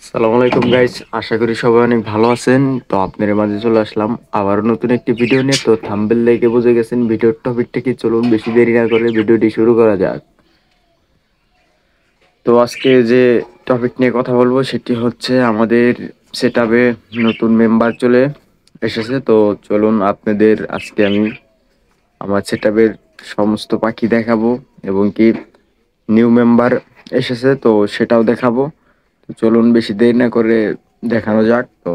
সালাম আলাইকুম গাইস, আশা করি সবাই অনেক ভালো আছেন। তো আপনাদের মাঝে চলে আসলাম আবার নতুন একটি ভিডিও নিয়ে। তো থাম্বনেল দেখে বুঝে গেছেন ভিডিওর টপিকটা কি। চলুন বেশি দেরি না করে ভিডিওটি শুরু করা যাক। তো আজকে যে টপিক নিয়ে কথা বলবো সেটি হচ্ছে আমাদের সেটআপে নতুন মেম্বার চলে এসেছে। তো চলুন আপনাদের আজকে আমি আমার সেটআপের সমস্ত পাখি দেখাবো এবং কি নিউ মেম্বার এসেছে তো সেটাও দেখাবো। তো চলুন বেশি দেরি না করে দেখানো যাক। তো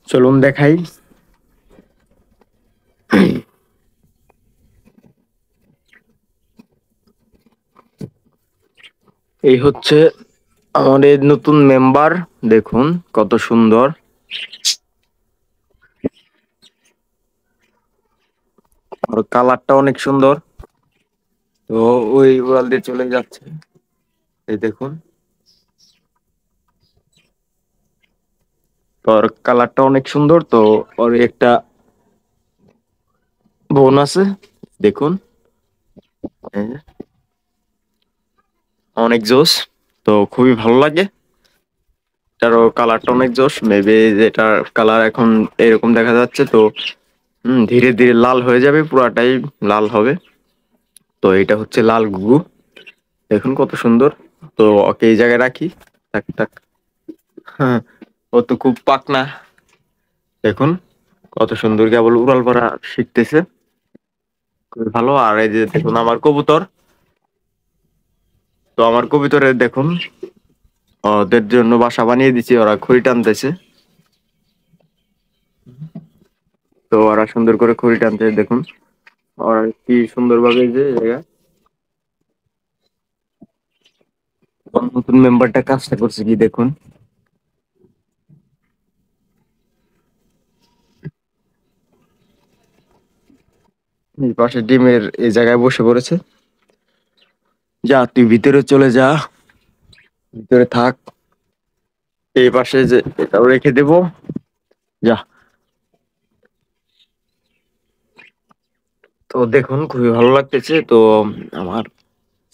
চলুন দেখাই। এই হচ্ছে আমাদের নতুন মেম্বার, দেখুন কত সুন্দর। আর কালারটা অনেক সুন্দর। তো ওই ওয়াল দিয়ে চলে যাচ্ছে, এই দেখুন। তো ওর কালারটা অনেক সুন্দর। তো ওর একটা বোন আছে, দেখুন। এই যে, অনেক জোস। তো খুবই ভালো লাগে। এটারও কালারটা অনেক জোস। মেবি যেটার কালার এখন এরকম দেখা যাচ্ছে, তো ধীরে ধীরে লাল হয়ে যাবে, পুরাটাই লাল হবে। তো এটা হচ্ছে লাল ঘুঘু, দেখুন কত সুন্দর। তো ওকে এই জায়গায় রাখি। টাক টাক। হ্যাঁ, ও তো খুব পাকনা, দেখুন কত সুন্দর কেবল উড়াল পাড়া শিখতেছে। খুবই ভালো। আর এই যে দেখুন আমার কবুতর। তো আমার কবুতরের দেখুন, ওদের জন্য বাসা বানিয়ে দিছি, ওরা খড়ি টানতেছে। তো ওরা সুন্দর করে খড়ি টানতেছে, দেখুন ওরা কি সুন্দর ভাবে যে জায়গায় নতুন মেম্বারটা কাজটা করছে কি দেখুন। এই পাশে ডিমের এই জায়গায় বসে পড়েছে। যা তুই ভিতরে চলে যা, ভিতরে থাক। এই পাশে যে এটাও রেখে দেবো, যা। তো দেখুন খুবই ভালো লাগতেছে। তো আমার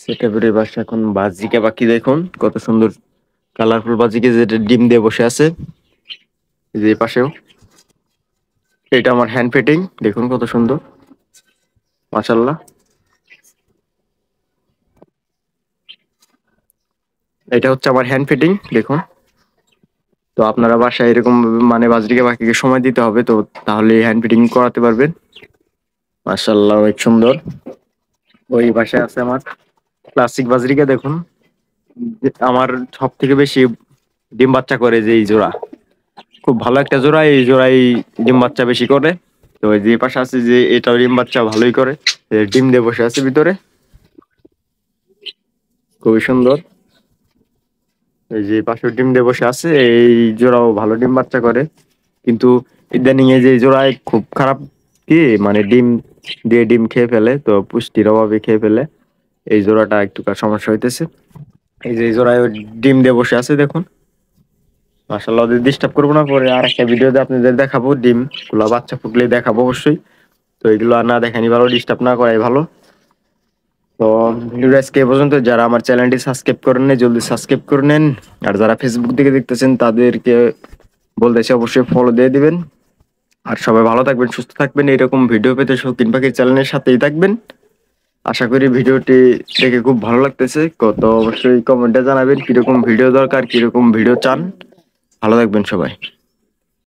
সেটআপের পাশে এখন বাজিকা পাখি, দেখুন কত সুন্দর কালারফুল বাজিকে, যেটা ডিম দিয়ে বসে আছে। এই যে এই পাশেও এটা আমার হ্যান্ড ফিটিং, দেখুন কত সুন্দর, মাশাল্লাহ। এটা হচ্ছে আমার হ্যান্ড ফিটিং, দেখুন। তো আপনারা বাসায় এরকম মানে বাজরিকা পাখিকে সময় দিতে হবে, তো তাহলে হ্যান্ড ফিটিং করাতে পারবেন। মাশাল্লাহ অনেক সুন্দর। ওই বাসায় আছে আমার ক্লাসিক বাজরিকা, দেখুন। আমার সব থেকে বেশি ডিম বাচ্চা করে যে এই জোড়া, খুব ভালো একটা জোড়া। এই জোড়াই ডিম বাচ্চা বেশি করে। তো এই যে পাশে আছে যে এটাও ডিম বাচ্চা ভালোই করে। ডিম দিয়ে বসে আছে ভিতরে, খুবই সুন্দর। এই যে পাশে ডিম দিয়ে বসে আছে, এই জোড়াও ভালো ডিম বাচ্চা করে। কিন্তু ইদানিং এই যে জোড়ায় খুব খারাপ, কি মানে ডিম দিয়ে ডিম খেয়ে ফেলে, তো পুষ্টির অভাবে খেয়ে ফেলে। এই জোড়াটা একটু সমস্যা হইতেছে। এই যে এই জোড়ায় ডিম দিয়ে বসে আছে, দেখুন। মাশাআল্লাহ, ওদের ডিস্টার্ব করবো না, পরে আর একটা ভিডিওতে আপনাদের দেখাবো ডিম গুলা বাচ্চা ফুটলে দেখাবো অবশ্যই। তো এগুলো আর না দেখানি ভালো, ডিস্টার্ব না করাই ভালো। তো ভিডিওটা আজকে এ পর্যন্ত। যারা আমার চ্যানেলটি সাবস্ক্রাইব করেন নাই জলদি সাবস্ক্রাইব করে নেন। আর যারা ফেসবুক থেকে দেখতেছেন তাদেরকে বলতেছি অবশ্যই ফলো দিয়ে দিবেন। আর সবাই ভালো থাকবেন, সুস্থ থাকবেন। এরকম ভিডিও পেতে শৌখিন পাখির চ্যানেলের সাথেই থাকবেন। আশা করি ভিডিওটি দেখে খুব ভালো লাগতেছে। তো অবশ্যই কমেন্টে জানাবেন কিরকম ভিডিও দরকার, কিরকম ভিডিও চান। ভালো থাকবেন সবাই।